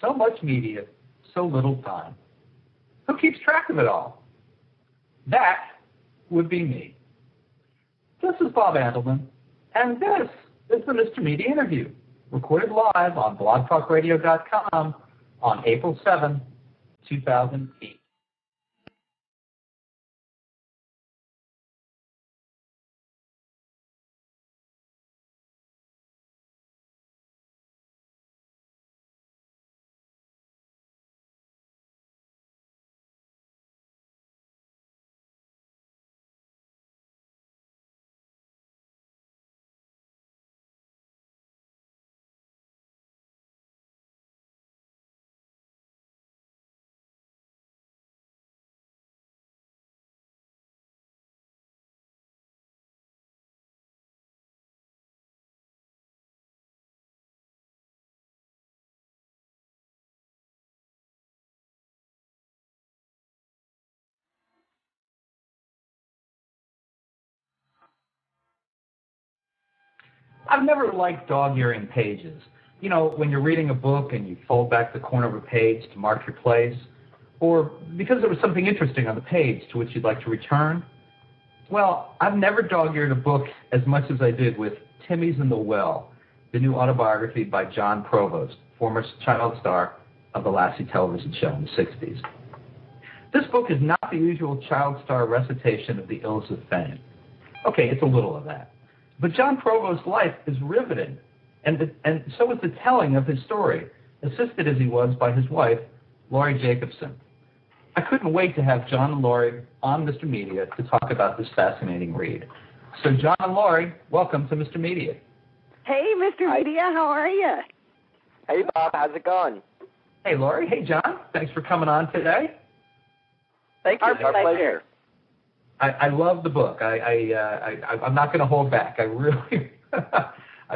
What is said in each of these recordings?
So much media, so little time. Who keeps track of it all? That would be me. This is Bob Andelman, and this is the Mr. Media Interview, recorded live on blogtalkradio.com on April 7, 2008. I've never liked dog-earing pages. You know, when you're reading a book and you fold back the corner of a page to mark your place, or because there was something interesting on the page to which you'd like to return. Well, I've never dog-eared a book as much as I did with Timmy's in the Well, the new autobiography by Jon Provost, former child star of the Lassie television show in the 60s. This book is not the usual child star recitation of the ills of fame. Okay, it's a little of that. But Jon Provost's life is riveting, and so is the telling of his story, assisted as he was by his wife, Laurie Jacobson. I couldn't wait to have Jon and Laurie on Mr. Media to talk about this fascinating read. So Jon and Laurie, welcome to Mr. Media. Hey, Mr. Media, how are you? Hey, Bob, how's it going? Hey, Laurie. Hey, Jon. Thanks for coming on today. Thank you. It's our pleasure. I love the book. I'm not going to hold back. I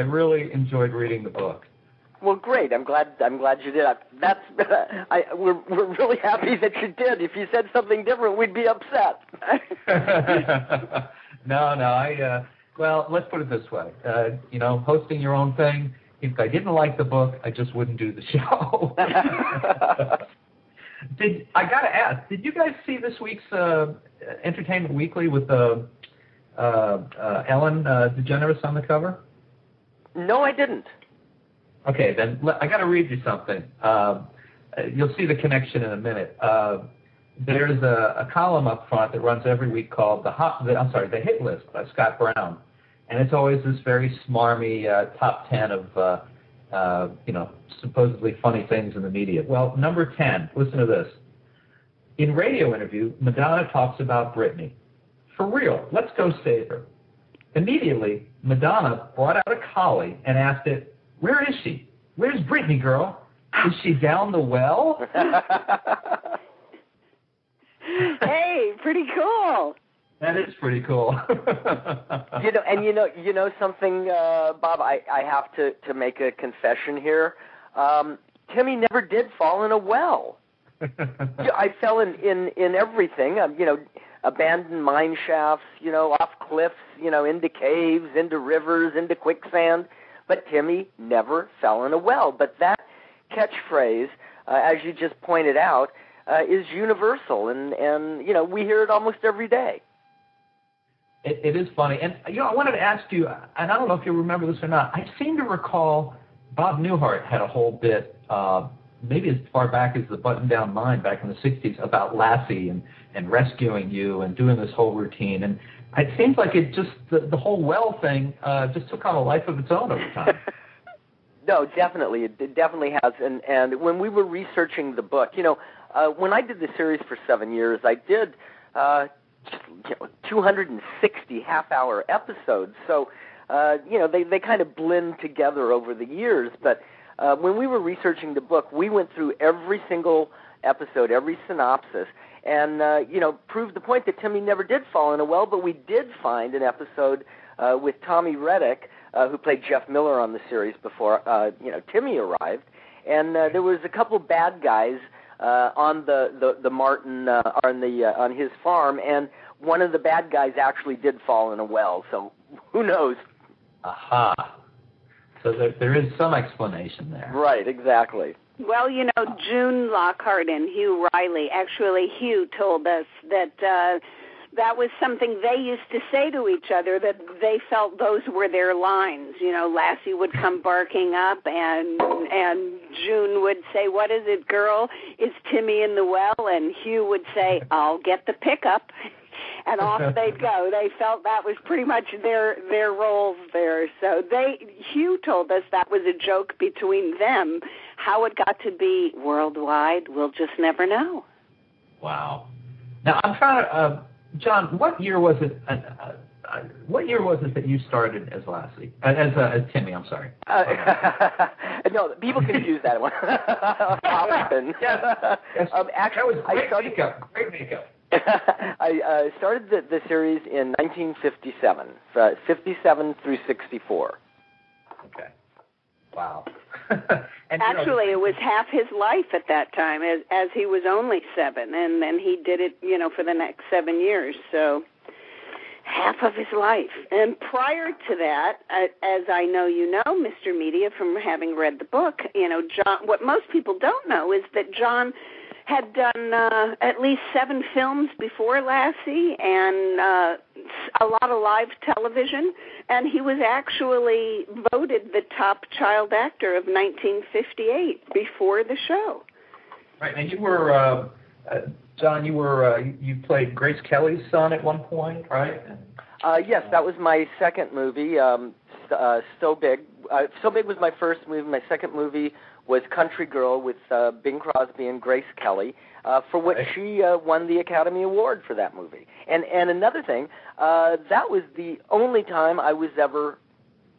really enjoyed reading the book. Well, great. I'm glad you did. We're really happy that you did. If you said something different, we'd be upset. No. Well, let's put it this way. Hosting your own thing. If I didn't like the book, I just wouldn't do the show. I got to ask, did you guys see this week's Entertainment Weekly with Ellen DeGeneres on the cover? No, I didn't. Okay, then I got to read you something. You'll see the connection in a minute. There's a column up front that runs every week called the Hit List by Scott Brown, and it's always this very smarmy top 10 of supposedly funny things in the media. Well, number 10. Listen to this. In radio interview, Madonna talks about Britney. For real, let's go save her. Immediately, Madonna brought out a collie and asked it, "Where is she? Where's Britney, girl? Is she down the well?" Hey, pretty cool. That is pretty cool. you know something, Bob. I have to make a confession here. Timmy never did fall in a well. I fell in everything. Abandoned mine shafts, off cliffs, into caves, into rivers, into quicksand. But Timmy never fell in a well. But that catchphrase, as you just pointed out, is universal, and we hear it almost every day. It is funny. And, I wanted to ask you, and I don't know if you remember this or not, I seem to recall Bob Newhart had a whole bit, maybe as far back as the Button-Down Mind back in the 60s, about Lassie and rescuing you and doing this whole routine. And it seems like it just, the whole well thing just took on a life of its own over time. No, definitely. It definitely has. And when we were researching the book, when I did the series for 7 years, I did 260 half-hour episodes. So, they kind of blend together over the years. But when we were researching the book, we went through every single episode, every synopsis, and, proved the point that Timmy never did fall in a well, but we did find an episode with Tommy Rettig, who played Jeff Miller on the series before, Timmy arrived, and there was a couple bad guys on the Martin on his farm, and one of the bad guys actually did fall in a well. So who knows? Aha! So there is some explanation there. Right, exactly. Well, June Lockhart and Hugh Riley, actually Hugh told us that that was something they used to say to each other, that they felt those were their lines. Lassie would come barking up, and June would say, "What is it, girl? Is Timmy in the well?" And Hugh would say, "I'll get the pickup." And off they'd go. They felt that was pretty much their roles there. So Hugh told us that was a joke between them. How it got to be worldwide, we'll just never know. Wow. Now I'm trying to, Jon, what year was it? What year was it that you started as Lassie? As Timmy, I'm sorry. No, people confuse that one often. Yes. Actually, that was great makeup. I started the series in 1957, 57 through 64. Okay. Wow. And, actually, it was half his life at that time, as he was only 7, and then he did it, for the next 7 years. So half of his life. And prior to that, as I know you know, Mr. Media, from having read the book, Jon. What most people don't know is that Jon had done at least 7 films before Lassie and a lot of live television, and he was actually voted the top child actor of 1958 before the show. Right, and you were, Jon, you played Grace Kelly's son at one point, right? Yes, that was my second movie, So Big. So Big was my first movie. My second movie was Country Girl with Bing Crosby and Grace Kelly, for which she won the Academy Award for that movie. And another thing, that was the only time I was ever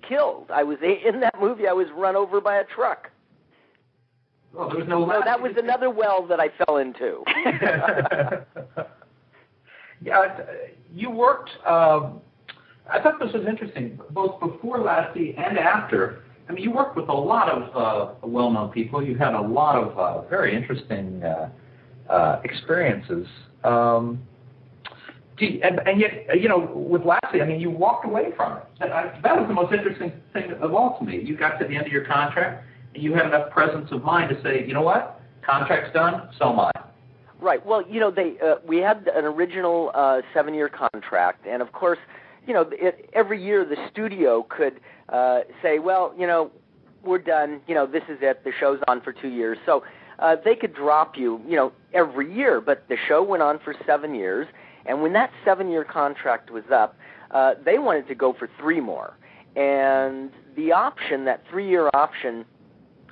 killed. I was in that movie. I was run over by a truck. Well, there was no. So that was another well that I fell into. Yeah, you worked. I thought this was interesting, both before Lassie and after. I mean, you worked with a lot of well-known people. You had a lot of very interesting experiences. And yet, with Lassie, I mean, you walked away from it. That was the most interesting thing of all to me. You got to the end of your contract, and you had enough presence of mind to say, you know what, contract's done, so am I. Right. Well, we had an original 7-year contract, and of course, every year the studio could say, well, we're done. This is it. The show's on for 2 years. So they could drop you, every year. But the show went on for 7 years. And when that 7-year contract was up, they wanted to go for 3 more. And the option, that 3-year option,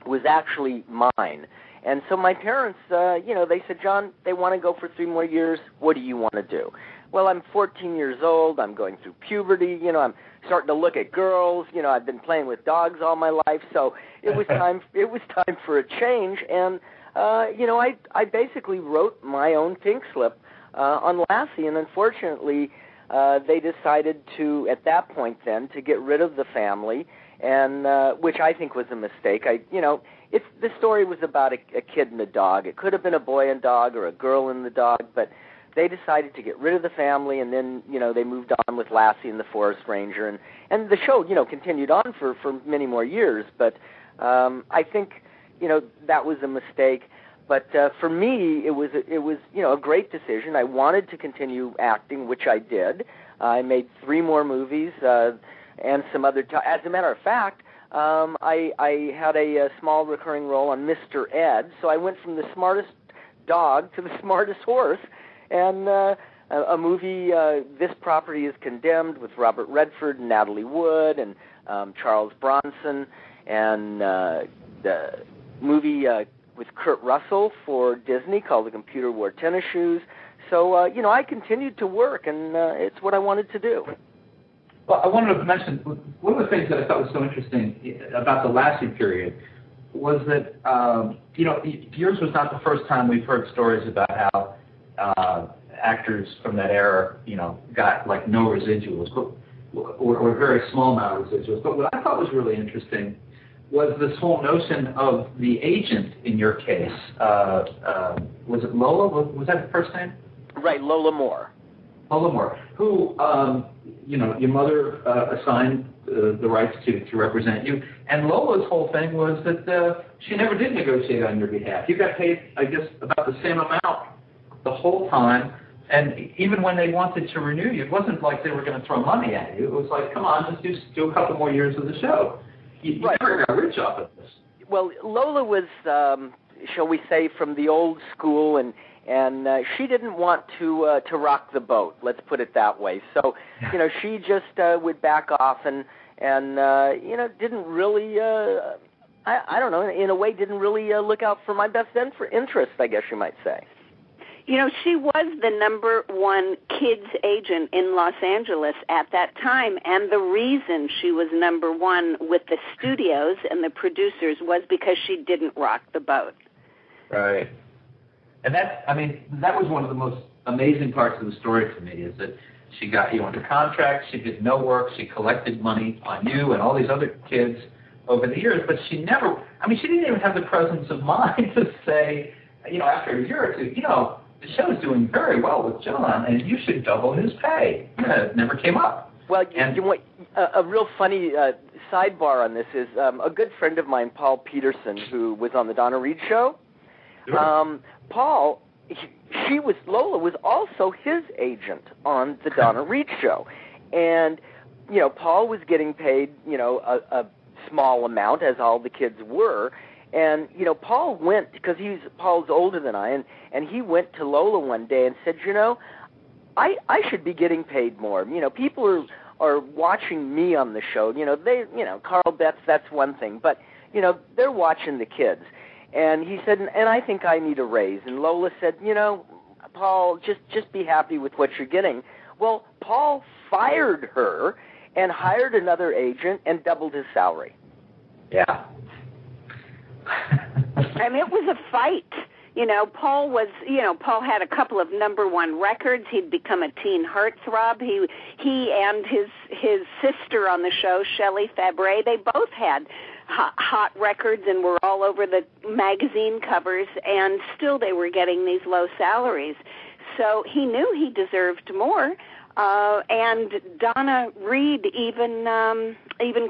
was actually mine. And so my parents, they said, Jon, they want to go for 3 more years. What do you want to do? Well, I'm 14 years old. I'm going through puberty. I'm starting to look at girls. I've been playing with dogs all my life. So it was time. It was time for a change. And I basically wrote my own pink slip on Lassie. And unfortunately, they decided to, at that point, then, to get rid of the family, and which I think was a mistake. The story was about a kid and a dog. It could have been a boy and dog or a girl and the dog, but they decided to get rid of the family, and then, they moved on with Lassie and the Forest Ranger, and the show, continued on for many more years, but I think, that was a mistake. But for me, it was a great decision. I wanted to continue acting, which I did. I made 3 more movies and some other. As a matter of fact, I had a small recurring role on Mr. Ed. So I went from the smartest dog to the smartest horse, and a movie, This Property is Condemned, with Robert Redford and Natalie Wood and Charles Bronson, and the movie with Kurt Russell for Disney called The Computer Wore Tennis Shoes. So, I continued to work, and it's what I wanted to do. Well, I wanted to mention, one of the things that I thought was so interesting about the Lassie period was that, yours was not the first time we've heard stories about how actors from that era, got like no residuals, or a very small amount of residuals. But what I thought was really interesting was this whole notion of the agent in your case. Was it Lola? Was that the first name? Right, Lola Moore. Lola Moore, who, your mother assigned the rights to represent you, and Lola's whole thing was that she never did negotiate on your behalf. You got paid, I guess, about the same amount the whole time, and even when they wanted to renew you, it wasn't like they were going to throw money at you. It was like, come on, just do a couple more years of the show. You never got rich off of this. Well, Lola was, shall we say, from the old school, and she didn't want to rock the boat. Let's put it that way. So, she just would back off and didn't really, I don't know, in a way, didn't really look out for my best interest, I guess you might say. She was the #1 kids agent in Los Angeles at that time, and the reason she was #1 with the studios and the producers was because she didn't rock the boat. Right. And that was one of the most amazing parts of the story to me, is that she got you under contract, she did no work, she collected money on you and all these other kids over the years, but she didn't even have the presence of mind to say, after a year or two, the show's doing very well with Jon, and you should double his pay. It never came up. Well, a real funny sidebar on this is a good friend of mine, Paul Peterson, who was on the Donna Reed show. Sure. Paul, Lola was also his agent on the Donna Reed show, and Paul was getting paid a small amount, as all the kids were. And, Paul went, because Paul's older than I, and he went to Lola one day and said, I should be getting paid more. People are watching me on the show. Carl Betts, that's one thing. But, they're watching the kids. And he said, and I think I need a raise. And Lola said, Paul, just be happy with what you're getting. Well, Paul fired her and hired another agent and doubled his salary. Yeah. And it was a fight. Paul had a couple of #1 records. He'd become a teen heartthrob. He and his sister on the show, Shelley Fabre, they both had hot records and were all over the magazine covers, and still they were getting these low salaries. So he knew he deserved more. And Donna Reed even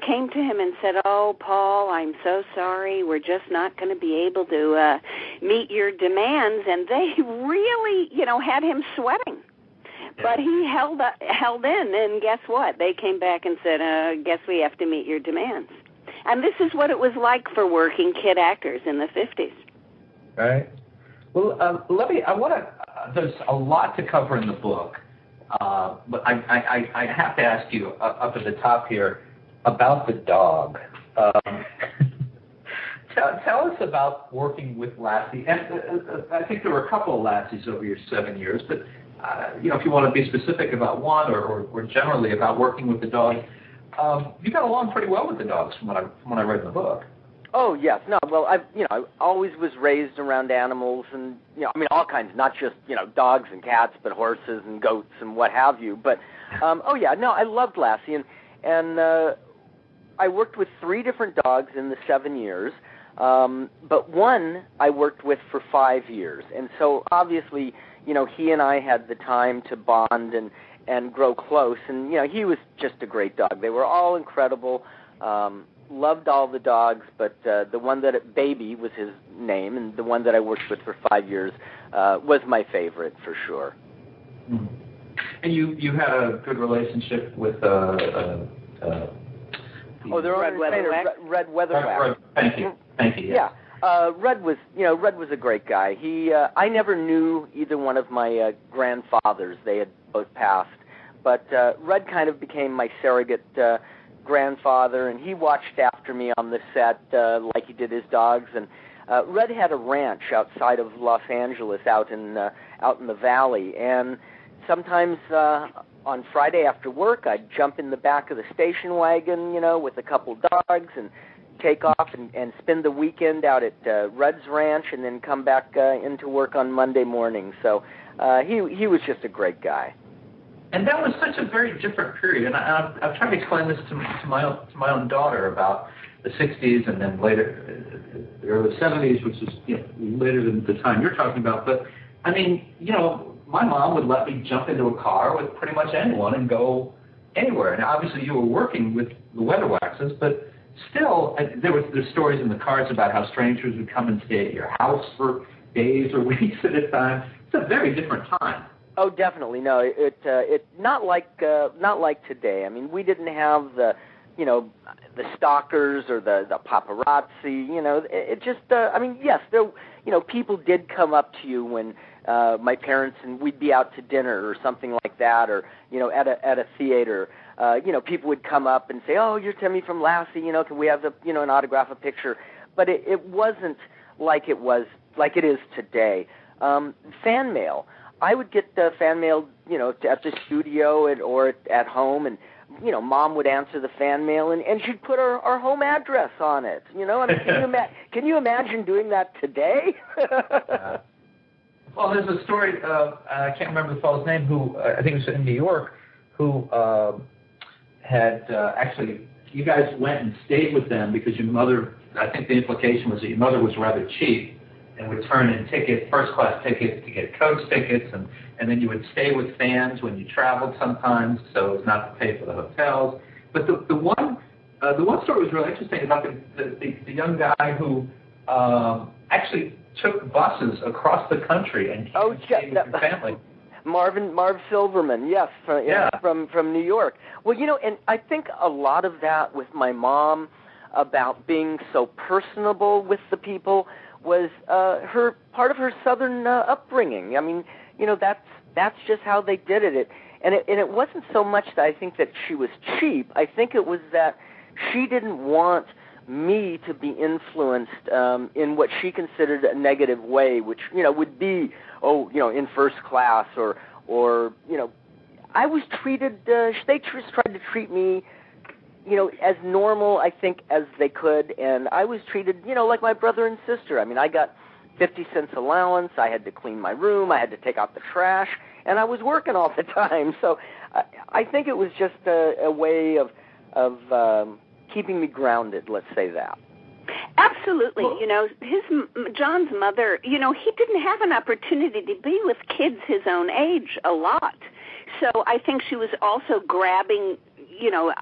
came to him and said, "Oh, Paul, I'm so sorry. We're just not going to be able to meet your demands." And they really, had him sweating. But he held in, and guess what? They came back and said, "Guess we have to meet your demands." And this is what it was like for working kid actors in the 50s. Right. Well, there's a lot to cover in the book. But I have to ask you up at the top here about the dog. Tell us about working with Lassie. And I think there were a couple of Lassies over your 7 years, but if you want to be specific about one or generally about working with the dog, you got along pretty well with the dogs from what I read in the book. Oh yes, no. Well, I always was raised around animals, and all kinds, not just dogs and cats, but horses and goats and what have you. But I loved Lassie, and I worked with 3 different dogs in the 7 years, but one I worked with for 5 years, and so obviously he and I had the time to bond and grow close, and he was just a great dog. They were all incredible. Loved all the dogs, but the one Baby was his name, and the one that I worked with for 5 years was my favorite for sure. Mm-hmm. And you had a good relationship with Red Weatherwax. Thank you. Yeah. Red was a great guy. I never knew either one of my grandfathers. They had both passed, but Red kind of became my surrogate grandfather, and he watched after me on the set like he did his dogs. And Red had a ranch outside of Los Angeles, out in the valley. And sometimes on Friday after work, I'd jump in the back of the station wagon, with a couple dogs, and take off and spend the weekend out at Red's ranch, and then come back into work on Monday morning. So he was just a great guy. And that was such a very different period. And I've tried to explain this to my own daughter about the 60s and then later, the early 70s, which is later than the time you're talking about. But, my mom would let me jump into a car with pretty much anyone and go anywhere. And obviously you were working with the weather waxes, but still, there's stories in the cards about how strangers would come and stay at your house for days or weeks at a time. It's a very different time. Oh, definitely. No, it not like today. I mean, we didn't have the stalkers or the paparazzi. It just. I mean, yes, there. People did come up to you when my parents and we'd be out to dinner or something like that, or at a theater. People would come up and say, "Oh, you're Timmy from Lassie. Can we have an autograph, a picture?" But it wasn't like it is today. Fan mail. I would get fan mail, at the studio or at home, and Mom would answer the fan mail, and she'd put our home address on it. I mean, can you imagine doing that today? Well, there's a story. I can't remember the fellow's name. Who I think it was in New York. Who had actually, you guys went and stayed with them because your mother. I think the implication was that your mother was rather cheap and would turn in tickets, first-class tickets to get coach tickets, and then you would stay with fans when you traveled sometimes, so as not to pay for the hotels. But the one story was really interesting about the young guy who actually took buses across the country and came and stayed with your family. Marv Silverman, yes, from New York. Well, and I think a lot of that with my mom about being so personable with the people was her part of her Southern upbringing. I mean, that's just how they did it. And it wasn't so much that I think that she was cheap. I think it was that she didn't want me to be influenced in what she considered a negative way, which would be in first class or I was treated. They just tried to treat me as normal, I think, as they could, and I was treated, like my brother and sister. I mean, I got 50 cents allowance, I had to clean my room, I had to take out the trash, and I was working all the time. So I think it was just a way of keeping me grounded, let's say that. Absolutely. John's mother, he didn't have an opportunity to be with kids his own age a lot. So I think she was also grabbing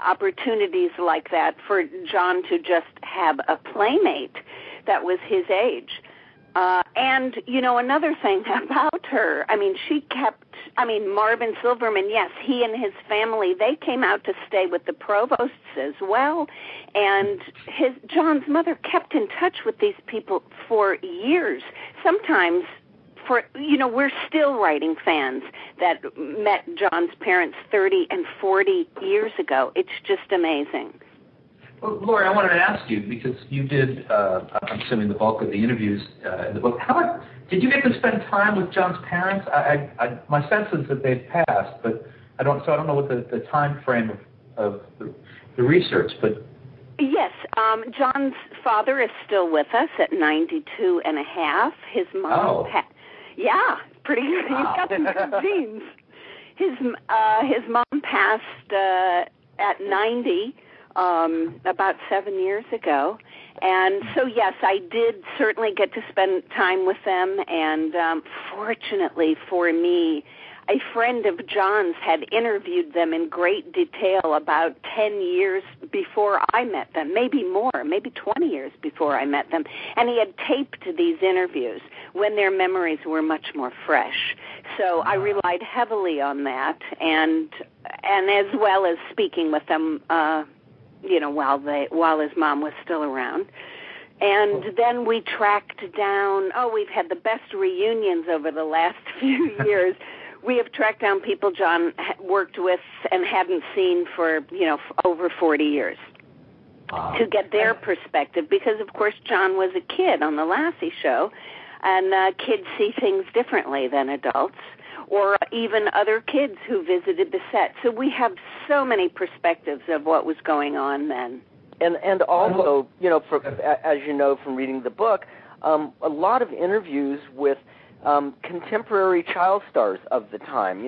opportunities like that for Jon to just have a playmate that was his age. And, another thing about her, I mean, Marvin Silverman, yes, he and his family, they came out to stay with the Provosts as well. And Jon's mother kept in touch with these people for years. Sometimes we're still writing fans that met Jon's parents 30 and 40 years ago. It's just amazing. Well, Laurie, I wanted to ask you, because you did, I'm assuming, the bulk of the interviews in the book. Did you get to spend time with Jon's parents? My sense is that they've passed, but I don't know what the time frame of the research, but... Yes, Jon's father is still with us at 92 and a half. His mom... Yeah, pretty good. Wow. He's got some good genes. His mom passed at 90 about 7 years ago. And so, yes, I did certainly get to spend time with them. And fortunately for me, a friend of Jon's had interviewed them in great detail about 10 years before I met them, maybe more, maybe 20 years before I met them. And he had taped these interviews when their memories were much more fresh. So I relied heavily on that, and as well as speaking with them, while his mom was still around. And then we tracked down, we've had the best reunions over the last few years. We have tracked down people Jon worked with and hadn't seen for, over 40 years to get their perspective, because, of course, Jon was a kid on the Lassie show, and kids see things differently than adults, or even other kids who visited the set. So we have so many perspectives of what was going on then. And also, as you know from reading the book, a lot of interviews with contemporary child stars of the time,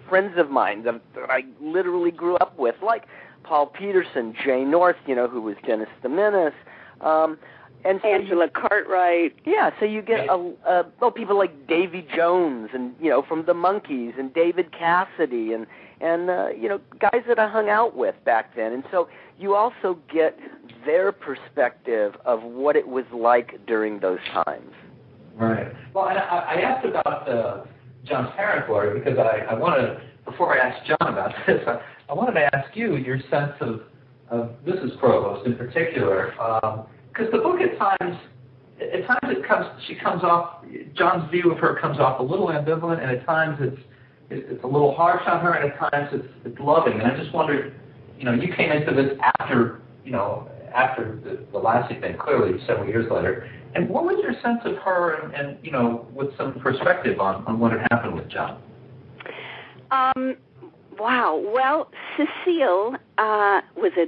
friends of mine that I literally grew up with, like Paul Peterson, Jay North, who was Dennis the Menace. And so Angela Cartwright. Yeah, so you get people like Davy Jones, and from the Monkees, and David Cassidy, and guys that I hung out with back then. And so you also get their perspective of what it was like during those times. Right. Well, I asked about Jon's parents, Laurie, because I wanted, before I asked Jon about this, I wanted to ask you your sense of Mrs. Provost in particular, because the book at times she comes off, Jon's view of her comes off a little ambivalent, and at times it's a little harsh on her, and at times it's loving. And I just wondered, you came into this after the Lassie thing, clearly several years later. And what was your sense of her, and with some perspective on what had happened with Jon? Wow. Well, Cecile was a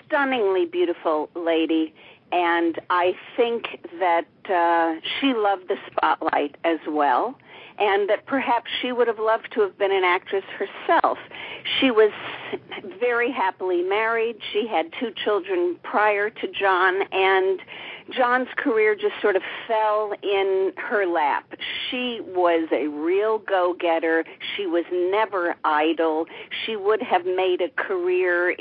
stunningly beautiful lady, and I think that she loved the spotlight as well, and that perhaps she would have loved to have been an actress herself. She was very happily married. She had 2 children prior to Jon, and Jon's career just sort of fell in her lap. She was a real go-getter. She was never idle. She would have made a career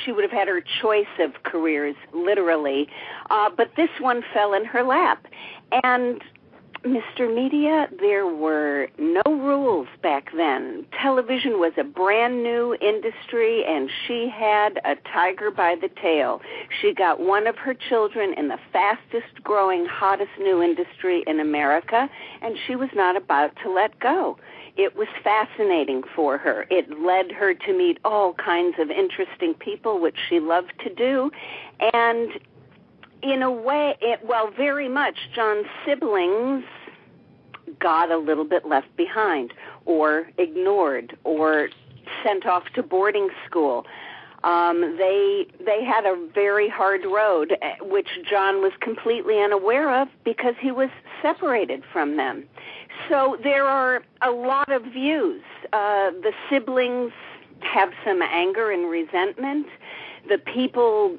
she would have had her choice of careers, literally. But this one fell in her lap. And Mr. Media, there were no rules back then. Television was a brand new industry, and she had a tiger by the tail. She got one of her children in the fastest growing, hottest new industry in America, and she was not about to let go. It was fascinating for her. It led her to meet all kinds of interesting people, which she loved to do. And in a way, very much, Jon's siblings got a little bit left behind, or ignored, or sent off to boarding school. They had a very hard road, which Jon was completely unaware of because he was separated from them. So there are a lot of views. The siblings have some anger and resentment. The people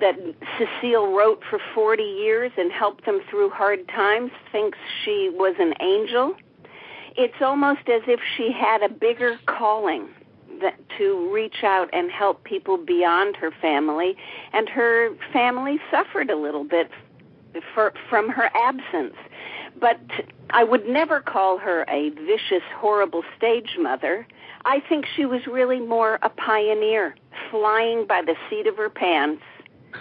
that Cecile wrote for 40 years and helped them through hard times thinks she was an angel. It's almost as if she had a bigger calling to reach out and help people beyond her family, and her family suffered a little bit from her absence. But I would never call her a vicious, horrible stage mother. I think she was really more a pioneer, flying by the seat of her pants.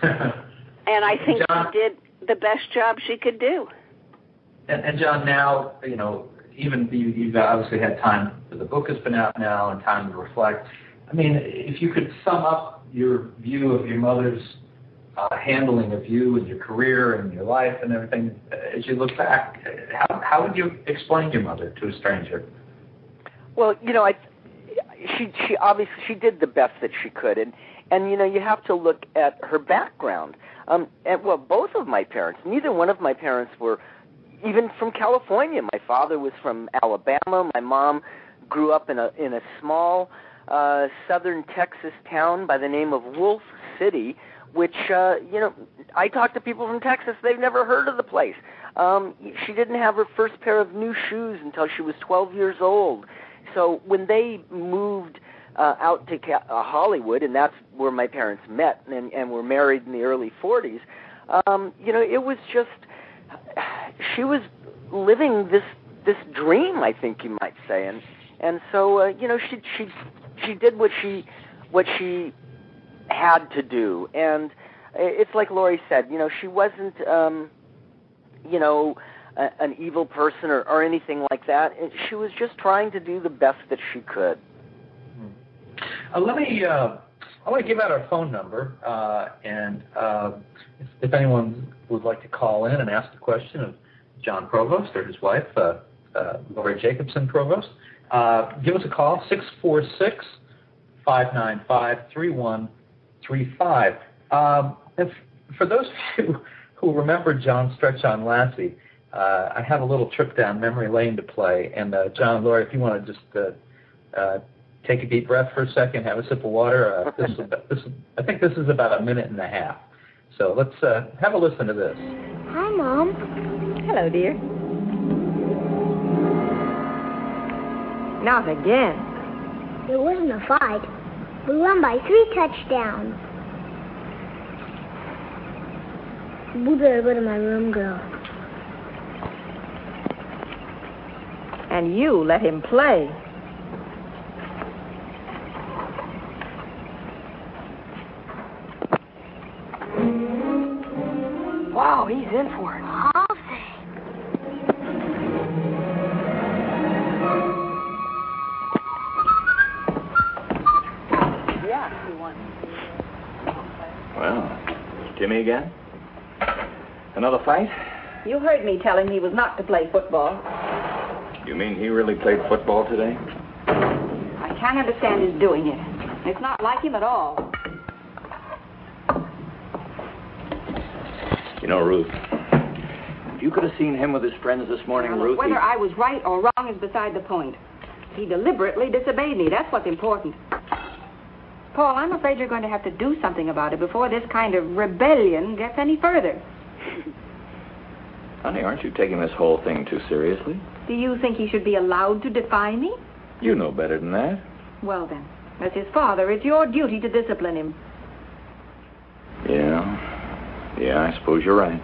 And I think she did the best job she could do. And Jon, now, even you've obviously had time, the book has been out now, and time to reflect. I mean, if you could sum up your view of your mother's handling of you and your career and your life and everything, as you look back, how would you explain your mother to a stranger? Well, she obviously did the best that she could, and you have to look at her background. Both of my parents, neither one of my parents were even from California. My father was from Alabama. My mom grew up in a small southern Texas town by the name of Wolf City, which, I talk to people from Texas, they've never heard of the place. She didn't have her first pair of new shoes until she was 12 years old. So when they moved out to Hollywood, and that's where my parents met and were married in the early 40s, it was just, she was living this dream, I think you might say. And so, she did what she had to do. And it's like Laurie said, she wasn't, an evil person or anything like that. She was just trying to do the best that she could. I want to give out our phone number, and if anyone would like to call in and ask a question of Jon Provost or his wife, Laurie Jacobson Provost, give us a call, 646-595-3135. For those of you who remember Jon's stretch on Lassie, I have a little trip down memory lane to play, and Jon, Laurie, if you want to just take a deep breath for a second, have a sip of water. I think this is about a minute and a half. So let's have a listen to this. Hi, Mom. Hello, dear. Not again. It wasn't a fight. We won by 3 touchdowns. We better go to my room, girl. And you let him play. Wow, he's in for it. I'll say. Yeah, he won. Well, Timmy again? Another fight? You heard me tell him he was not to play football. You mean he really played football today? I can't understand his doing it. It's not like him at all. You know, Ruth, if you could have seen him with his friends this morning, Ruth... Whether I was right or wrong is beside the point. He deliberately disobeyed me. That's what's important. Paul, I'm afraid you're going to have to do something about it before this kind of rebellion gets any further. Honey, aren't you taking this whole thing too seriously? Do you think he should be allowed to defy me? You know better than that. Well, then, as his father, it's your duty to discipline him. Yeah, I suppose you're right.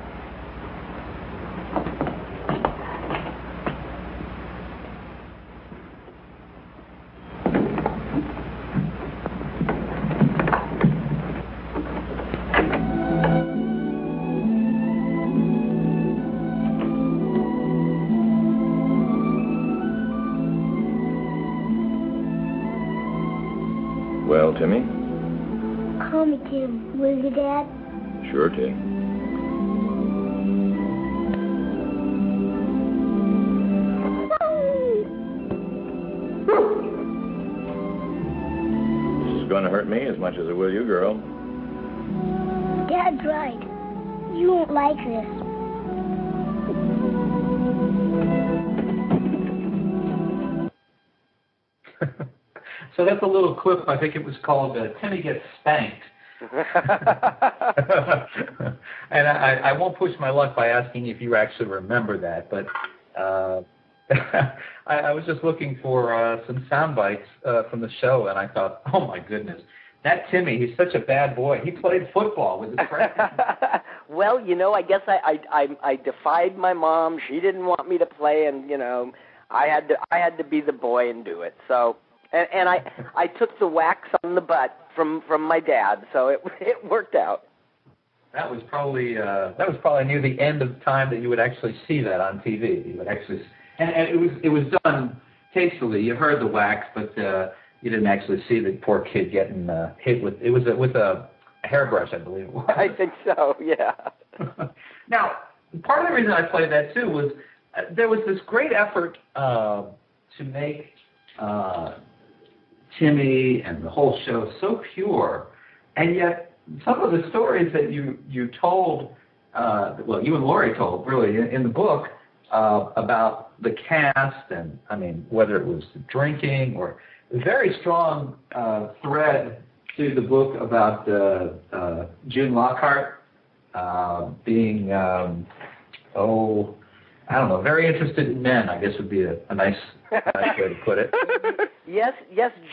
Well, Timmy? Call me Tim, will you, Dad? Sure, Tim. This is going to hurt me as much as it will you, girl. Dad's right. You won't like this. So that's a little clip. I think it was called Timmy Gets Spanked. And I won't push my luck by asking if you actually remember that, but I was just looking for some sound bites from the show, and I thought, oh my goodness, that Timmy, he's such a bad boy. He played football with his friends. Well, I guess I defied my mom. She didn't want me to play, and I had to be the boy and do it. So. And I took the wax on the butt from my dad, so it worked out. That was probably near the end of the time that you would actually see that on TV. You would actually, and it was done tastefully. You heard the wax, but you didn't actually see the poor kid getting hit with a hairbrush, I believe it was. I think so. Yeah. Now, part of the reason I played that too was there was this great effort to make Timmy and the whole show so pure, and yet some of the stories that you told, you and Laurie told really in the book about the cast, and I mean whether it was the drinking or a very strong thread to the book about June Lockhart being I don't know, very interested in men, I guess would be a nice way to put it. Yes,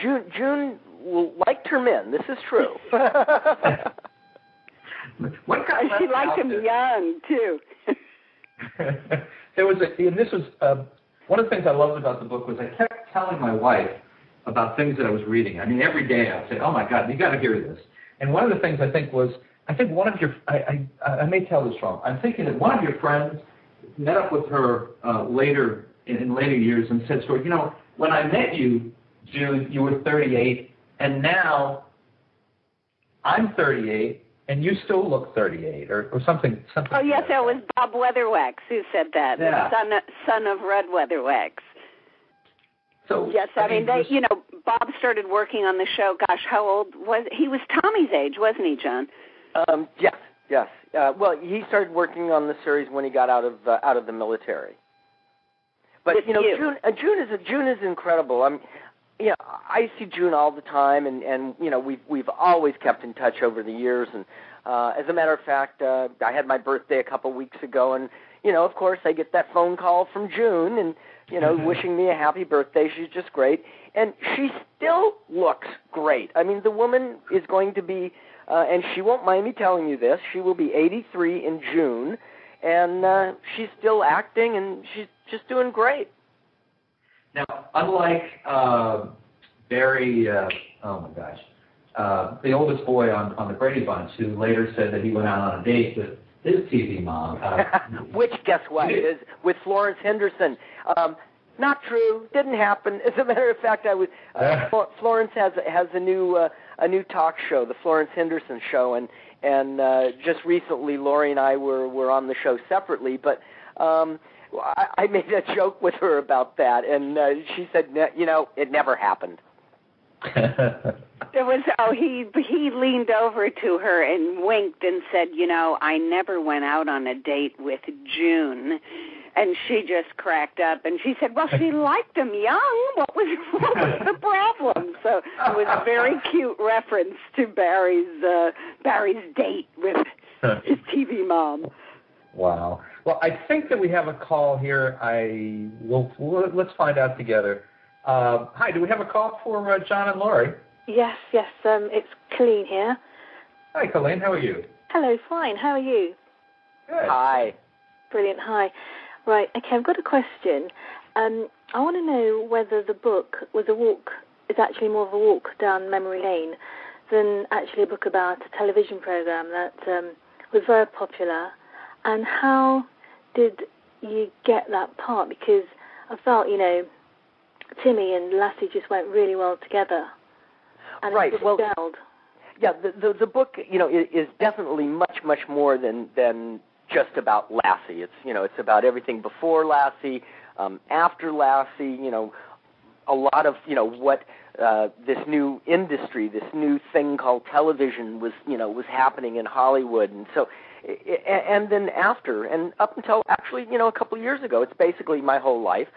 June liked her men. This is true. She liked him young, too. This was one of the things I loved about the book was I kept telling my wife about things that I was reading. I mean, every day I would say, oh, my God, you got to hear this. And one of the things I think one of your, I may tell this wrong, I'm thinking that one of your friends met up with her later in later years and said to her, when I met you, June, you were 38, and now I'm 38, and you still look 38, or something. Oh, yes, that was Bob Weatherwax who said that, yeah. the son of Red Weatherwax. So yes, I mean, Bob started working on the show. Gosh, how old was he? Was Tommy's age, wasn't he, John? Yes. Well, he started working on the series when he got out of the military. But June is incredible. I see June all the time, and we've always kept in touch over the years. And As a matter of fact, I had my birthday a couple weeks ago, and, of course, I get that phone call from June, and, wishing me a happy birthday. She's just great. And she still looks great. I mean, the woman is going to be, and she won't mind me telling you this, she will be 83 in June, and she's still acting, and she's just doing great. Now, unlike Barry, the oldest boy on the Brady Bunch, who later said that he went out on a date with his TV mom. Which, guess what, is with Florence Henderson. Not true. Didn't happen. As a matter of fact, Florence has a new talk show, the Florence Henderson Show, and just recently Laurie and I were on the show separately, but I made a joke with her about that, and she said, it never happened. He leaned over to her and winked and said, I never went out on a date with June. And she just cracked up, and she said, well, she liked him young. What was the problem? So it was a very cute reference to Barry's date with his TV mom. Wow. Well, I think that we have a call here. Let's find out together. Hi, do we have a call for Jon and Laurie? Yes, it's Colleen here. Hi, Colleen, how are you? Hello, fine, how are you? Good. Hi. Brilliant, hi. Right, okay, I've got a question. I want to know whether the book is actually more of a walk down memory lane than actually a book about a television program that was very popular, and how did you get that part? Because I felt, Timmy and Lassie just went really well together. And right. It really gelled. Yeah, the book, is definitely much, much more than just about Lassie. It's about everything before Lassie, after Lassie, a lot of, what this new industry, this new thing called television was happening in Hollywood. And so, and then after, and up until actually, a couple of years ago, it's basically my whole life.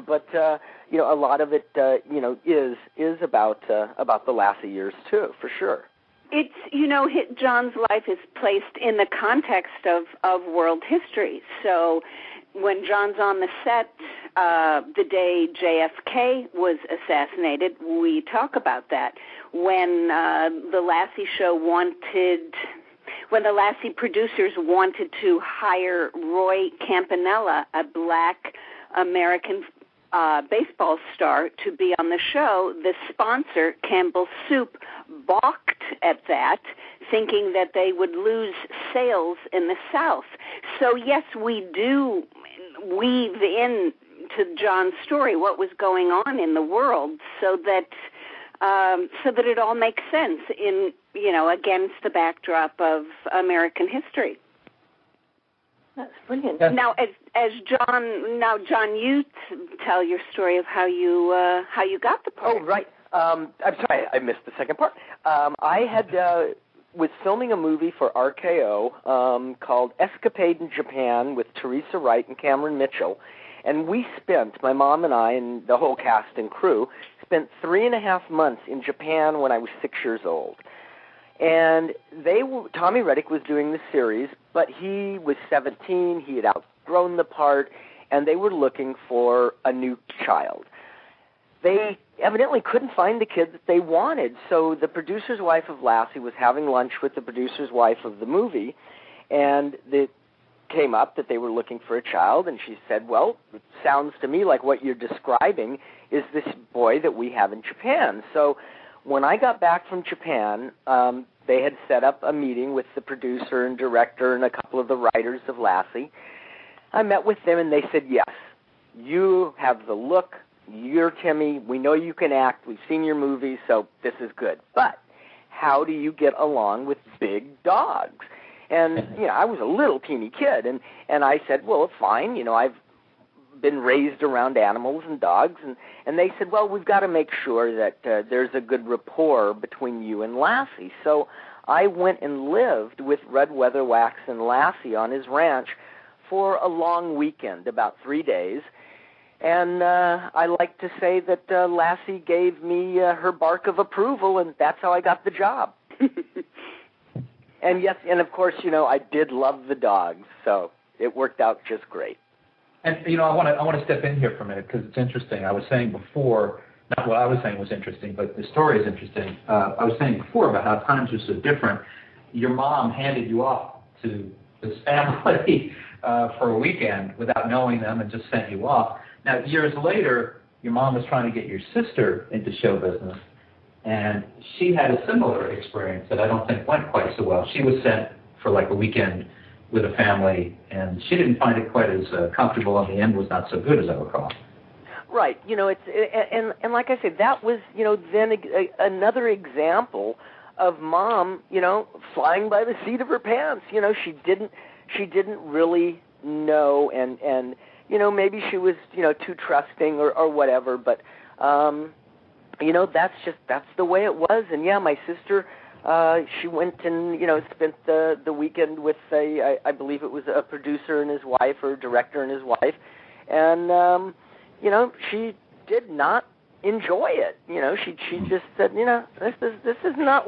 But a lot of it, is about the Lassie years too, for sure. It's, Jon's life is placed in the context of world history. So when Jon's on the set, the day JFK was assassinated, we talk about that. When the Lassie when the Lassie producers wanted to hire Roy Campanella, a black American baseball star, to be on the show, the sponsor, Campbell's Soup, balked at that, thinking that they would lose sales in the South. So yes, we do weave in to Jon's story what was going on in the world, so that it all makes sense in against the backdrop of American history. That's brilliant. Now, Jon, you tell your story of how you got the part. Oh, right. I'm sorry, I missed the second part. I was filming a movie for RKO called Escapade in Japan with Teresa Wright and Cameron Mitchell, and my mom and I and the whole cast and crew, spent 3.5 months in Japan when I was 6 years old. And Tommy Rettig was doing the series, but he was 17, he had outgrown the part, and they were looking for a new child. They evidently couldn't find the kid that they wanted, so the producer's wife of Lassie was having lunch with the producer's wife of the movie, and it came up that they were looking for a child, and she said, well, it sounds to me like what you're describing is this boy that we have in Japan. So when I got back from Japan, they had set up a meeting with the producer and director and a couple of the writers of Lassie. I met with them, and they said, yes, you have the look, you're Timmy, we know you can act, we've seen your movies, so this is good. But how do you get along with big dogs? And, I was a little teeny kid, and I said, well, fine, I've been raised around animals and dogs, and they said, well, we've got to make sure that there's a good rapport between you and Lassie. So I went and lived with Red Weatherwax and Lassie on his ranch for a long weekend, about 3 days, and I like to say that Lassie gave me her bark of approval, and that's how I got the job. And yes, and of course, I did love the dogs, so it worked out just great. And I want to step in here for a minute because it's interesting. I was saying before, not what I was saying was interesting, but the story is interesting. I was saying before about how times were so different. Your mom handed you off to this family for a weekend without knowing them and just sent you off. Now, years later, your mom was trying to get your sister into show business, and she had a similar experience that I don't think went quite so well. She was sent for like a weekend with a family, and she didn't find it quite as comfortable, and the end was not so good as I recall. Right. It's and like I said, that was then another example of mom, flying by the seat of her pants. She didn't really know, and maybe she was too trusting or whatever, but that's the way it was. And yeah, my sister, she went and spent the weekend with I believe it was a producer and his wife, or a director and his wife, and she did not enjoy it. She just said, this is not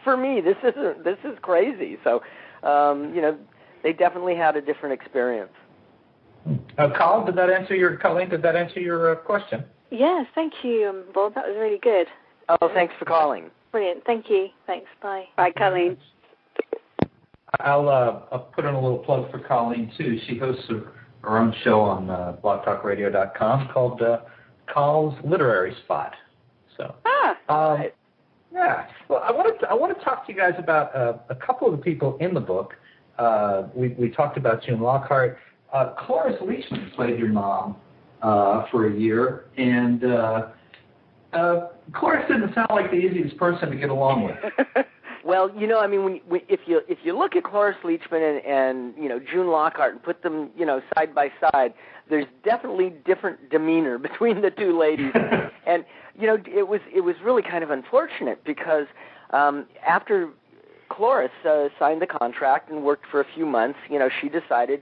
for me. This is crazy. So they definitely had a different experience. Colleen, did that answer your question? Yes, thank you, Bob. That was really good. Oh, thanks for calling. Brilliant. Thank you. Thanks. Bye. Bye, Colleen. I'll put in a little plug for Colleen, too. She hosts her own show on blogtalkradio.com called Call's Literary Spot. So, yeah. Well, I want to talk to you guys about a couple of the people in the book. We talked about June Lockhart. Cloris Leachman played your mom for a year, and Cloris didn't sound like the easiest person to get along with. Well, if you look at Cloris Leachman and June Lockhart and put them side by side, there's definitely different demeanor between the two ladies, and it was really kind of unfortunate because after Cloris signed the contract and worked for a few months, she decided,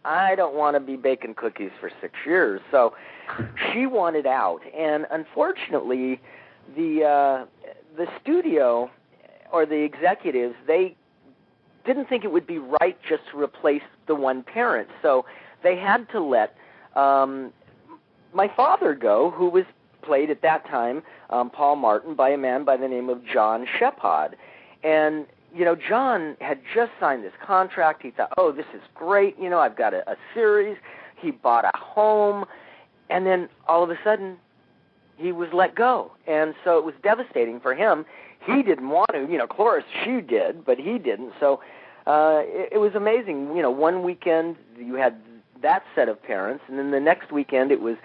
I don't want to be baking cookies for 6 years, so she wanted out, and unfortunately, the studio or the executives, they didn't think it would be right just to replace the one parent, so they had to let my father go, who was played at that time, Paul Martin, by a man by the name of Jon Shepherd. And, Jon had just signed this contract. He thought, oh, this is great. I've got a series. He bought a home. And then all of a sudden, he was let go. And so it was devastating for him. He didn't want to. Cloris, she did, but he didn't. So it was amazing. One weekend you had that set of parents, and then the next weekend it was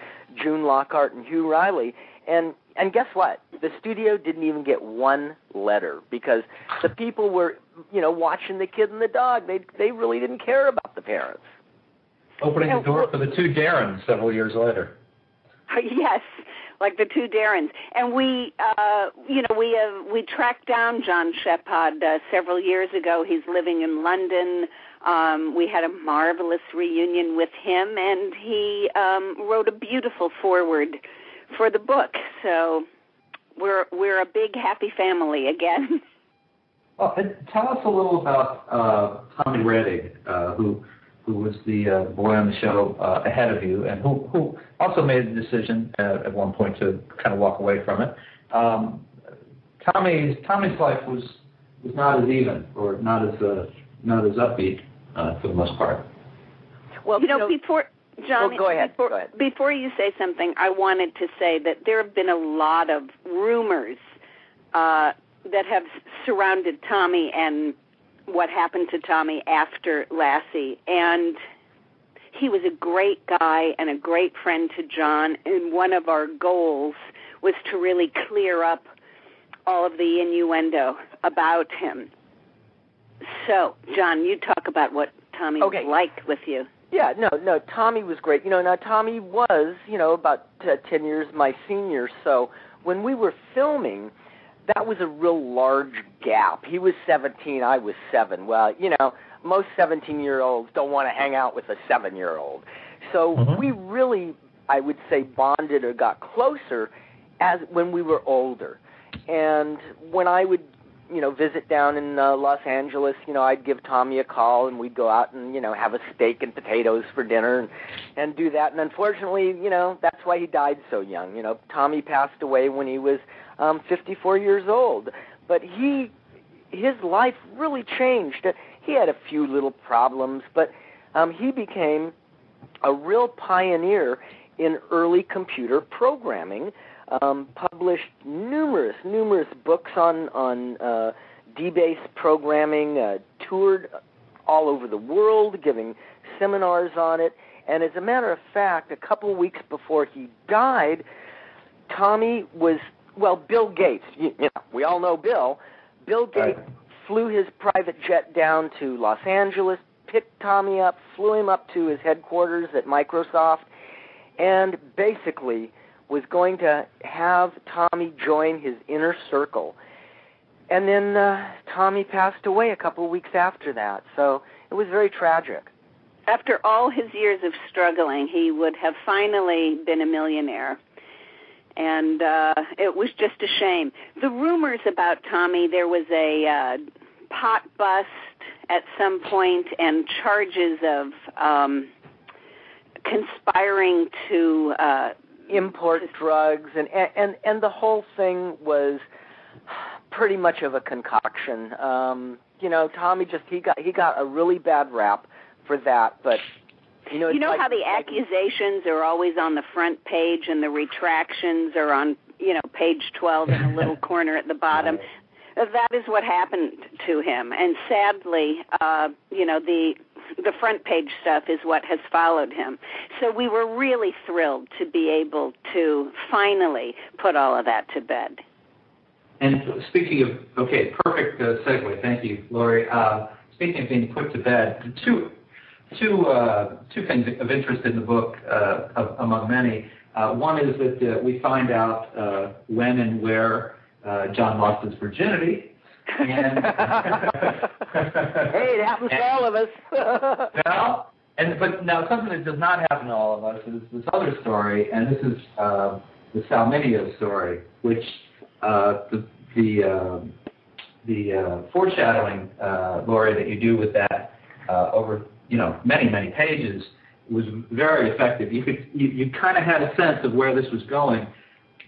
June Lockhart and Hugh Riley. And guess what? The studio didn't even get one letter because the people were, watching the kid and the dog. They really didn't care about the parents. Opening the door for the two Darrens several years later. Yes, like the two Darrens. And we tracked down Jon Shepherd several years ago. He's living in London. We had a marvelous reunion with him, and he wrote a beautiful foreword for the book. So we're a big happy family again. Well, tell us a little about Tommy Rettig, who was the boy on the show ahead of you, and who also made the decision at one point to kind of walk away from it. Tommy's life was not as even, or not as upbeat for the most part. Well, before John, go ahead. Before you say something, I wanted to say that there have been a lot of rumors that have surrounded Tommy and what happened to Tommy after Lassie. And he was a great guy and a great friend to Jon, and one of our goals was to really clear up all of the innuendo about him. So, Jon, you talk about what Tommy was like with you. Yeah, no, Tommy was great. Now Tommy was, about 10 years my senior, so when we were filming, that was a real large gap. He was 17, I was 7. Well, most 17-year-olds don't want to hang out with a 7-year-old. So we really, I would say, bonded or got closer as when we were older. And when I would visit down in Los Angeles, I'd give Tommy a call, and we'd go out and, have a steak and potatoes for dinner and do that. And unfortunately, that's why he died so young. Tommy passed away when he was 54 years old. But his life really changed. He had a few little problems, but he became a real pioneer in early computer programming, published numerous books on D-base programming, toured all over the world, giving seminars on it. And as a matter of fact, a couple of weeks before he died, Tommy was, Bill Gates, we all know Bill. Bill Gates flew his private jet down to Los Angeles, picked Tommy up, flew him up to his headquarters at Microsoft, and basically was going to have Tommy join his inner circle. And then Tommy passed away a couple of weeks after that, so it was very tragic. After all his years of struggling, he would have finally been a millionaire. And it was just a shame. The rumors about Tommy, there was a pot bust at some point and charges of conspiring to import drugs, and the whole thing was pretty much of a concoction. Tommy he got a really bad rap for that, but how the accusations are always on the front page and the retractions are on page 12 in a little corner at the bottom. That is what happened to him, and sadly, the front page stuff is what has followed him. So we were really thrilled to be able to finally put all of that to bed. And speaking of, perfect segue. Thank you, Laurie. Speaking of being put to bed, two things of interest in the book, among many. One is that we find out when and where Jon lost his virginity. And hey, it happens to all of us. But now something that does not happen to all of us is this other story, and this is the Salminio story, which the foreshadowing, Laurie, that you do with that over many pages was very effective. You kind of had a sense of where this was going.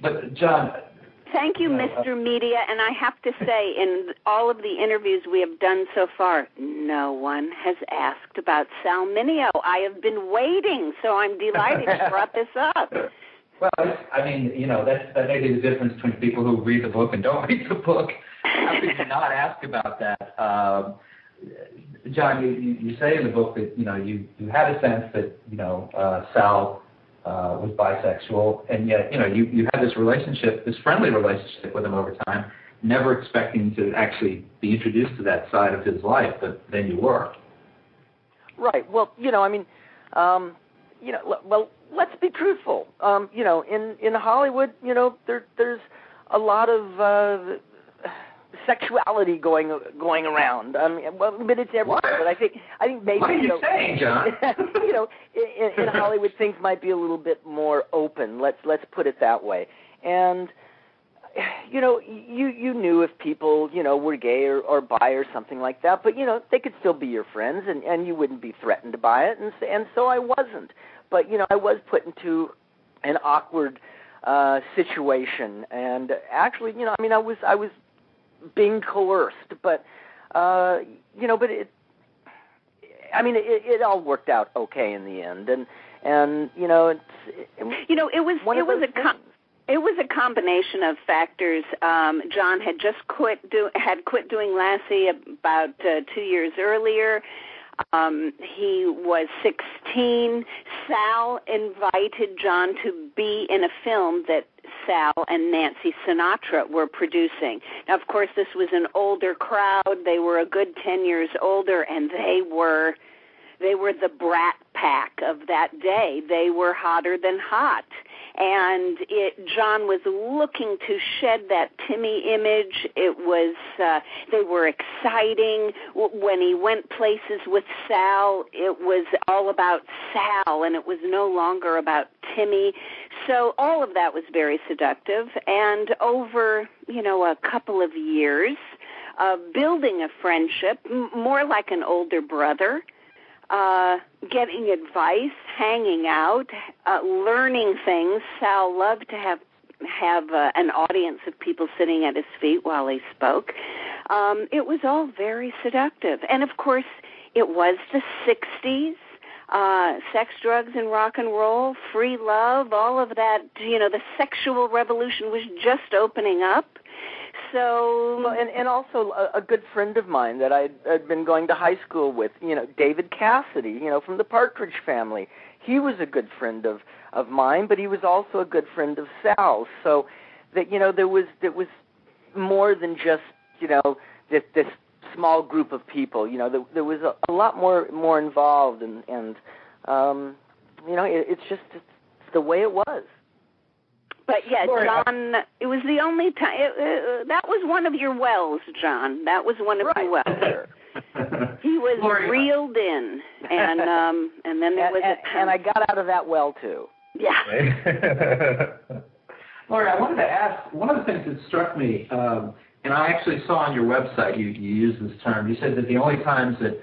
But Jon. Thank you, Mr. Media, and I have to say, in all of the interviews we have done so far, no one has asked about Salminio. I have been waiting, so I'm delighted you brought this up. Well, I mean, that may be the difference between people who read the book and don't read the book. How could you not ask about that? Jon, you say in the book that, you had a sense that, Sal was bisexual, and yet, you had this relationship, this friendly relationship with him over time, never expecting to actually be introduced to that side of his life, but then you were. Right. Well, let's be truthful. In Hollywood, there's a lot of sexuality going around. But it's everywhere. What? But I think maybe. What are you saying, Jon? In Hollywood, things might be a little bit more open. Let's put it that way. And you knew if people were gay or bi or something like that, but they could still be your friends, and you wouldn't be threatened by it. And so I wasn't. But I was put into an awkward situation, and actually, I was being coerced, but it all worked out okay in the end, and it was a combination of factors. Jon had just quit doing Lassie about 2 years earlier. He was 16. Sal invited Jon to be in a film that Sal and Nancy Sinatra were producing. Now, of course, this was an older crowd. They were a good 10 years older, and they were the brat pack of that day. They were hotter than hot. And Jon was looking to shed that Timmy image. It was, they were exciting. When he went places with Sal, it was all about Sal, and it was no longer about Timmy. So all of that was very seductive. And over, a couple of years, building a friendship, more like an older brother, getting advice, hanging out, learning things. Sal loved to have an audience of people sitting at his feet while he spoke. It was all very seductive. And, of course, it was the 60s. Sex, drugs, and rock and roll, free love, all of that, the sexual revolution was just opening up. So, and also a good friend of mine that I'd been going to high school with, David Cassidy, from the Partridge Family. He was a good friend of mine, but he was also a good friend of Sal's. So that there was more than just this small group of people. There was a lot more involved, and it's just it's the way it was. But yeah, Jon, it was the only time. That was one of your wells, Jon. That was one of your wells. He was reeled in, and then there was and I got out of that well too. Yeah. Laurie, I wanted to ask, one of the things that struck me, and I actually saw on your website you use this term. You said that the only times that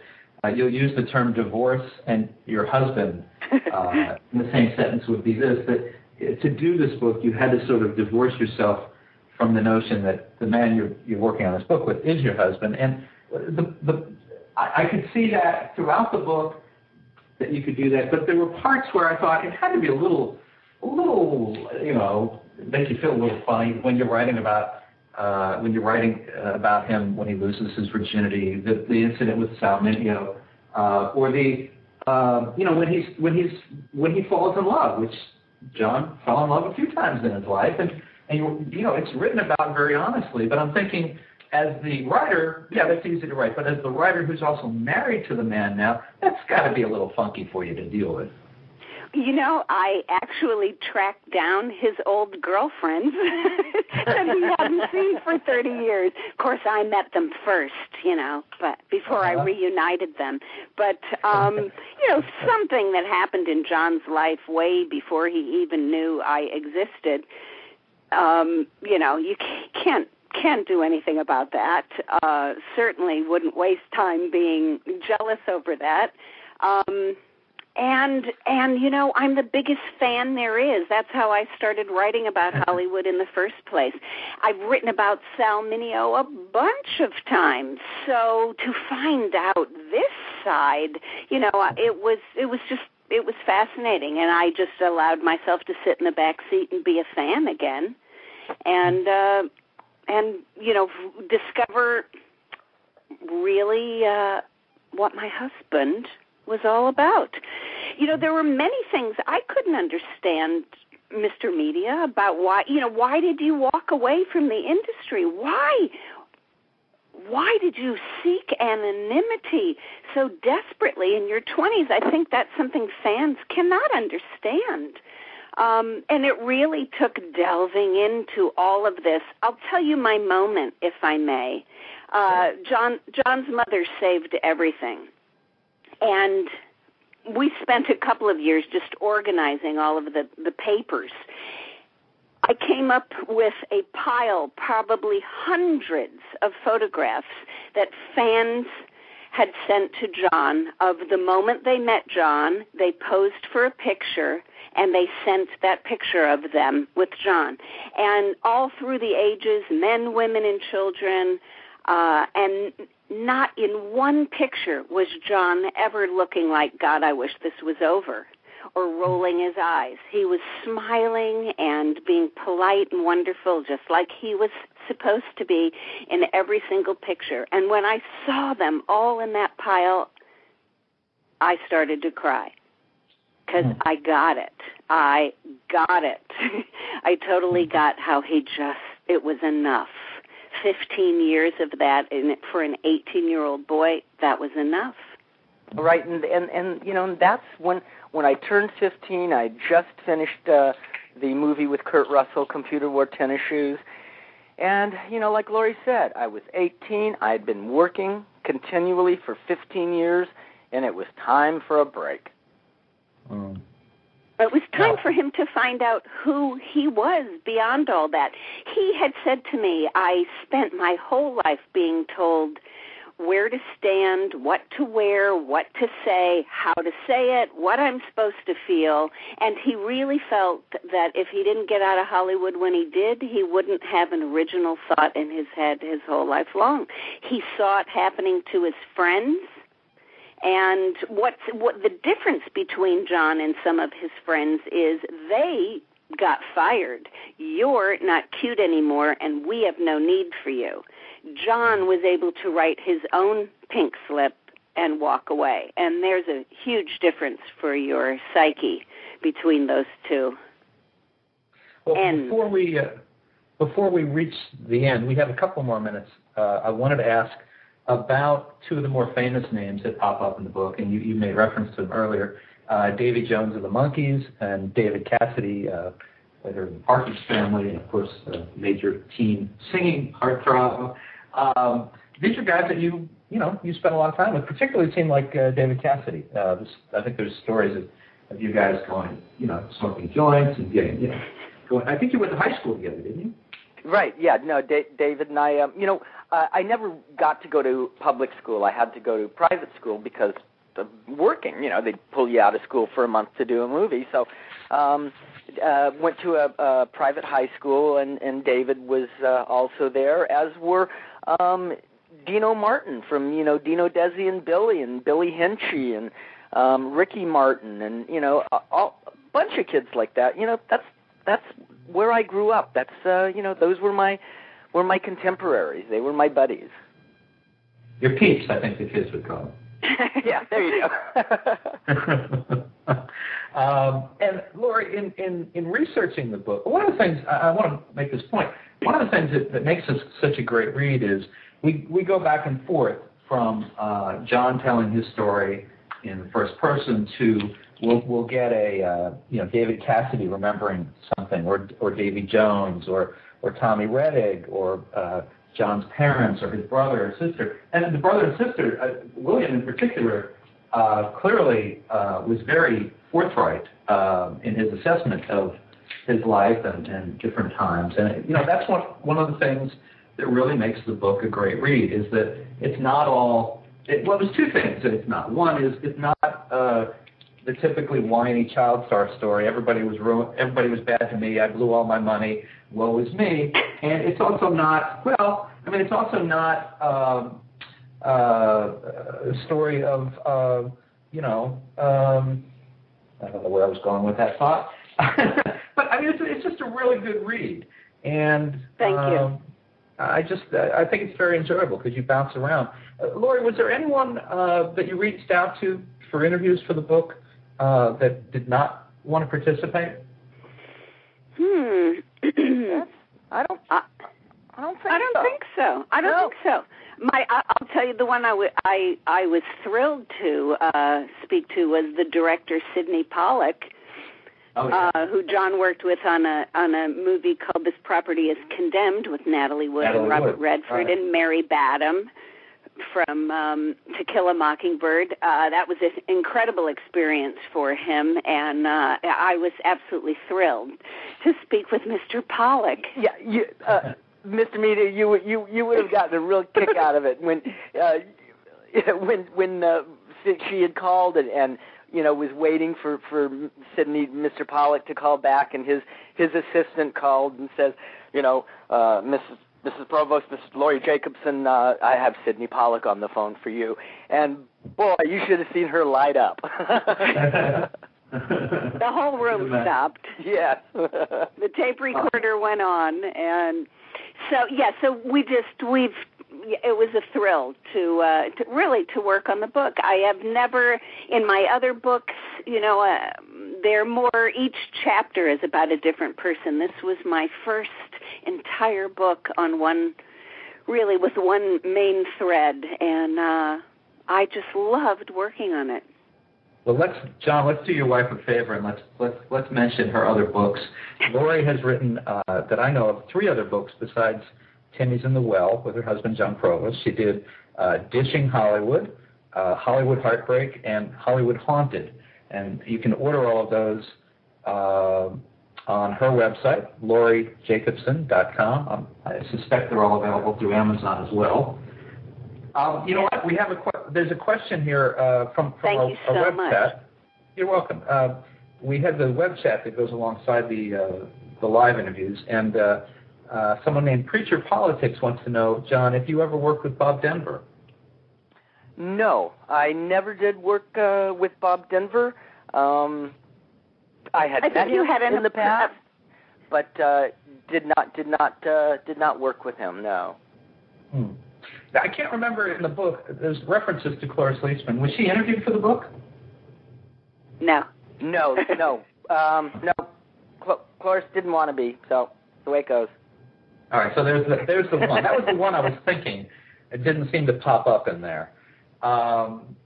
you'll use the term divorce and your husband in the same sentence would be this, that to do this book, you had to sort of divorce yourself from the notion that the man you're working on this book with is your husband. And I could see that throughout the book that you could do that, but there were parts where I thought it had to be a little, make you feel a little funny when you're writing about him when he loses his virginity, the incident with Sal Mineo, or when he falls in love, which Jon fell in love a few times in his life, and it's written about very honestly. But I'm thinking, as the writer, that's easy to write, but as the writer who's also married to the man now, that's got to be a little funky for you to deal with. I actually tracked down his old girlfriends that he hadn't seen for 30 years. Of course, I met them first, but before I reunited them. But, something that happened in Jon's life way before he even knew I existed, you can't do anything about that. Certainly wouldn't waste time being jealous over that. And I'm the biggest fan there is. That's how I started writing about Hollywood in the first place. I've written about Sal Mineo a bunch of times. So to find out this side, it was fascinating, and I just allowed myself to sit in the back seat and be a fan again, and discover really what my husband was all about. There were many things I couldn't understand, Mr. Media, about why did you walk away from the industry? Why did you seek anonymity so desperately in your 20s? I think that's something fans cannot understand. And it really took delving into all of this. I'll tell you my moment, if I may. Jon's mother saved everything. And we spent a couple of years just organizing all of the papers. I came up with a pile, probably hundreds of photographs that fans had sent to Jon of the moment they met Jon. They posed for a picture, and they sent that picture of them with Jon. And all through the ages, men, women, and children, and not in one picture was Jon ever looking like, God, I wish this was over, or rolling his eyes. He was smiling and being polite and wonderful, just like he was supposed to be in every single picture. And when I saw them all in that pile, I started to cry, because I got it. I totally got how it was enough. 15 years of that, and for an 18-year-old boy, that was enough. Right, and that's when I turned 15. I just finished the movie with Kurt Russell, Computer Wore Tennis Shoes, and like Laurie said, I was 18. I'd been working continually for 15 years, and it was time for a break. It was time for him to find out who he was beyond all that. He had said to me, I spent my whole life being told where to stand, what to wear, what to say, how to say it, what I'm supposed to feel, and he really felt that if he didn't get out of Hollywood when he did, he wouldn't have an original thought in his head his whole life long. He saw it happening to his friends, and what the difference between Jon and some of his friends is they got fired. You're not cute anymore, and we have no need for you. Jon was able to write his own pink slip and walk away, and there's a huge difference for your psyche between those two. Well, before we reach the end, we have a couple more minutes. I wanted to ask about two of the more famous names that pop up in the book, and you made reference to them earlier, Davy Jones of the Monkees and David Cassidy, they're the Partridge Family, and of course, major teen singing heartthrob. These are guys that you spent a lot of time with. Particularly, it seemed like David Cassidy. I think there's stories of you guys going, smoking joints and getting, going. I think you went to high school together, didn't you? Right. Yeah. No. David and I. I never got to go to public school. I had to go to private school because of working. They'd pull you out of school for a month to do a movie. So. Went to a private high school, and David was also there, as were Dino Martin from, Dino Desi and Billy Hinchy and Ricky Martin and, a bunch of kids like that. That's where I grew up. That's, those were my contemporaries. They were my buddies. Your peeps, I think the kids would call them. Yeah, there you go. And Laurie, in researching the book, one of the things I want to make this point. One of the things that makes this such a great read is we go back and forth from Jon telling his story in the first person to we'll get a David Cassidy remembering something, or Davy Jones, or Tommy Rettig, or Jon's parents, or his brother or sister. And the brother and sister, William in particular, clearly was very forthright in his assessment of his life and different times. And that's one of the things that really makes the book a great read, is that it's not all. There's two things that it's not. One is it's not the typically whiny child star story. Everybody was ruined. Everybody was bad to me. I blew all my money. Woe is me. And it's also not. It's also not a story of I don't know where I was going with that thought. But it's just a really good read. And thank you. I think it's very enjoyable because you bounce around. Laurie, was there anyone that you reached out to for interviews for the book that did not want to participate? I don't think so. I don't think so. I'll tell you, the one I was thrilled to speak to was the director Sidney Pollack, who Jon worked with on a movie called This Property is Condemned with Natalie Wood and Robert Redford and Mary Badham from To Kill a Mockingbird. That was an incredible experience for him, and I was absolutely thrilled to speak with Mr. Pollack. Yeah, Mr. Media, you would have gotten a real kick out of it when she had called and was waiting for Mr. Pollack to call back, and his assistant called and says, Mrs. Provost, Mrs. Laurie Jacobson, I have Sidney Pollack on the phone for you. And boy, you should have seen her light up. The whole room stopped. Yes. The tape recorder went on, and so it was a thrill to really work on the book. I have never, in my other books, they're more, each chapter is about a different person. This was my first entire book on one main thread, and I just loved working on it. Well, Jon, let's do your wife a favor, and let's mention her other books. Laurie has written, that I know of, 3 other books besides Timmy's in the Well with her husband Jon Provost. She did Dishing Hollywood, Hollywood Heartbreak, and Hollywood Haunted. And you can order all of those on her website, lauriejacobson.com. I suspect they're all available through Amazon as well. You know what? We have there's a question here from Thank you so web much. chat. You're welcome. We have the web chat that goes alongside the live interviews, and someone named Preacher Politics wants to know, Jon, if you ever worked with Bob Denver. No, I never did work with Bob Denver. I had met him in the past, but did not work with him. No. Now, I can't remember in the book. There's references to Cloris Leachman. Was she interviewed for the book? No. No. Cloris didn't want to be. So the way it goes. All right. So there's the one. That was the one I was thinking. It didn't seem to pop up in there. Jon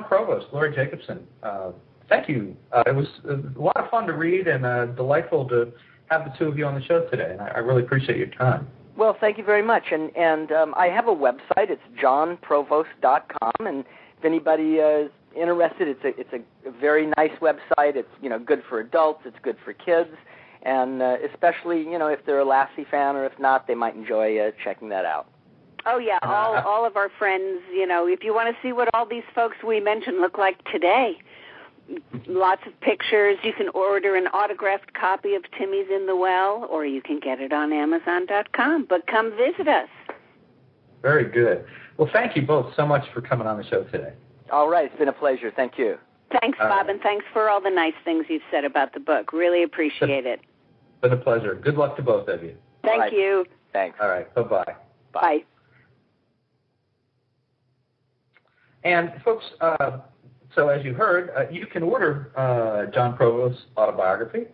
Provost, Laurie Jacobson, thank you. It was a lot of fun to read and delightful to have the two of you on the show today, and I really appreciate your time. Well, thank you very much. And I have a website. It's jonprovost.com, and if anybody is interested, it's a very nice website. It's good for adults. It's good for kids, and especially if they're a Lassie fan, or if not, they might enjoy checking that out. Oh, yeah, all of our friends, if you want to see what all these folks we mentioned look like today, lots of pictures. You can order an autographed copy of Timmy's in the Well, or you can get it on Amazon.com. But come visit us. Very good. Well, thank you both so much for coming on the show today. All right. It's been a pleasure. Thank you. Thanks, Bob, and thanks for all the nice things you've said about the book. Really appreciate it. It's been a pleasure. Good luck to both of you. Thank you. Thanks. All right. Bye-bye. Bye. And, folks, so as you heard, you can order Jon Provost's autobiography,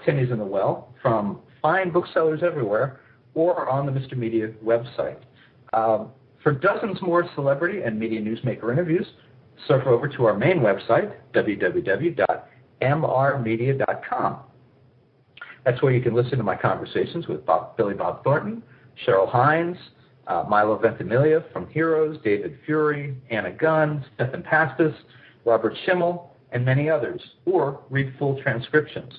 Timmy's in the Well, from fine booksellers everywhere or on the Mr. Media website. For dozens more celebrity and media newsmaker interviews, surf over to our main website, www.mrmedia.com. That's where you can listen to my conversations with Billy Bob Thornton, Cheryl Hines, Milo Ventimiglia from Heroes, David Fury, Anna Gunn, Stephen Pastis, Robert Schimmel, and many others, or read full transcriptions.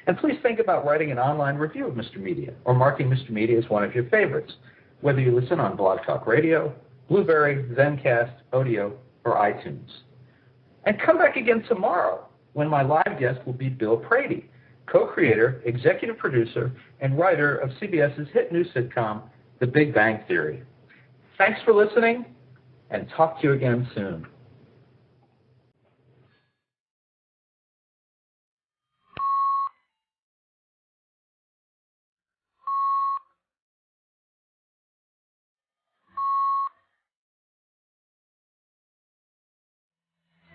And please think about writing an online review of Mr. Media or marking Mr. Media as one of your favorites, whether you listen on Blog Talk Radio, Blueberry, Zencast, Odeo, or iTunes. And come back again tomorrow when my live guest will be Bill Prady, co-creator, executive producer, and writer of CBS's hit new sitcom, The Big Bang Theory. Thanks for listening, and talk to you again soon.